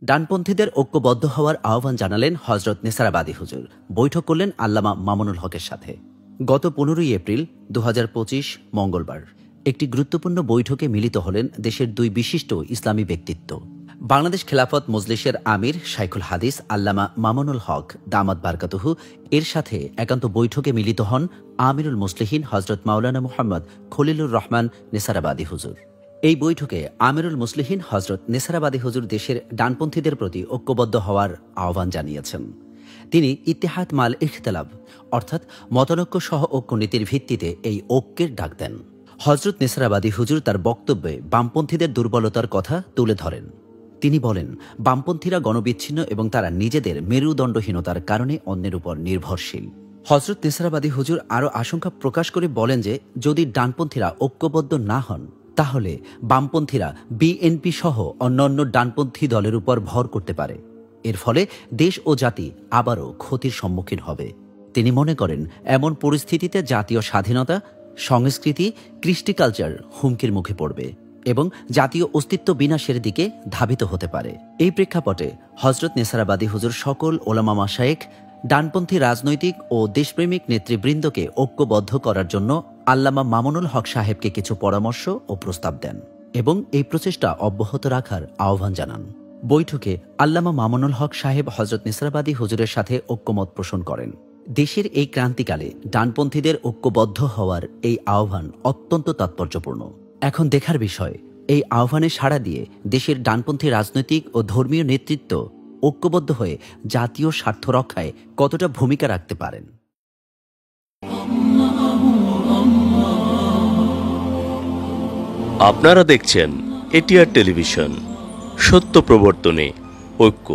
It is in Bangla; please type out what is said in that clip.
ডানপন্থীদের ঐক্যবদ্ধ হওয়ার আহ্বান জানালেন হজরত নেসারাবাদী হুজুর। বৈঠক করলেন আল্লামা মামুনুল হকের সাথে। গত 15ই এপ্রিল 2025 মঙ্গলবার একটি গুরুত্বপূর্ণ বৈঠকে মিলিত হলেন দেশের দুই বিশিষ্ট ইসলামী ব্যক্তিত্ব। বাংলাদেশ খেলাফত মজলিসের আমির শাইখুল হাদিস আল্লামা মামুনুল হক দামাত বারকাতুহু এর সাথে একান্ত বৈঠকে মিলিত হন আমিরুল মুসলিহিন হজরত মাওলানা মুহাম্মদ খলিলুর রহমান নেসারাবাদী হুজুর। এই বৈঠকে আমিরুল মুসলিহিন হজরত নেসারাবাদী হুজুর দেশের ডানপন্থীদের প্রতি ঐক্যবদ্ধ হওয়ার আহ্বান জানিয়েছেন। তিনি ইত্তেহাদ মাল ইখতিলাফ অর্থাৎ মতানৈক্য সহ ঐক্যনীতির ভিত্তিতে এই ঐক্যের ডাক দেন। হজরত নেসারাবাদী হুজুর তার বক্তব্যে বামপন্থীদের দুর্বলতার কথা তুলে ধরেন। তিনি বলেন, বামপন্থীরা গণবিচ্ছিন্ন এবং তারা নিজেদের মেরুদণ্ডহীনতার কারণে অন্যের উপর নির্ভরশীল। হজরত নেসারাবাদী হুজুর আরও আশঙ্কা প্রকাশ করে বলেন যে যদি ডানপন্থীরা ঐক্যবদ্ধ না হন তাহলে বামপন্থীরা বিএনপি সহ অন্যান্য ডানপন্থী দলের উপর ভর করতে পারে। এর ফলে দেশ ও জাতি আবারও ক্ষতির সম্মুখীন হবে। তিনি মনে করেন এমন পরিস্থিতিতে জাতীয় স্বাধীনতা, সংস্কৃতি, কৃষ্টি কালচার হুমকির মুখে পড়বে এবং জাতীয় অস্তিত্ব বিনাশের দিকে ধাবিত হতে পারে। এই প্রেক্ষাপটে হজরত নেসারাবাদী হুজুর সকল ওলামা মাশায়েখ, ডানপন্থী রাজনৈতিক ও দেশপ্রেমিক নেতৃবৃন্দকে ঐক্যবদ্ধ করার জন্য আল্লামা মামুনুল হক সাহেবকে কিছু পরামর্শ ও প্রস্তাব দেন এবং এই প্রচেষ্টা অব্যাহত রাখার আহ্বান জানান। বৈঠকে আল্লামা মামুনুল হক সাহেব হজরত নেসারাবাদী হুজুরের সাথে ঐক্যমত পোষণ করেন। দেশের এই ক্রান্তিকালে ডানপন্থীদের ঐক্যবদ্ধ হওয়ার এই আহ্বান অত্যন্ত তাৎপর্যপূর্ণ। এখন দেখার বিষয়, এই আহ্বানে সাড়া দিয়ে দেশের ডানপন্থী রাজনৈতিক ও ধর্মীয় নেতৃত্ব ঐক্যবদ্ধ হয়ে জাতীয় স্বার্থ রক্ষায় কতটা ভূমিকা রাখতে পারেন। আপনারা দেখছেন এটিআর টেলিভিশন, সত্য প্রবর্তনে ঐক্য।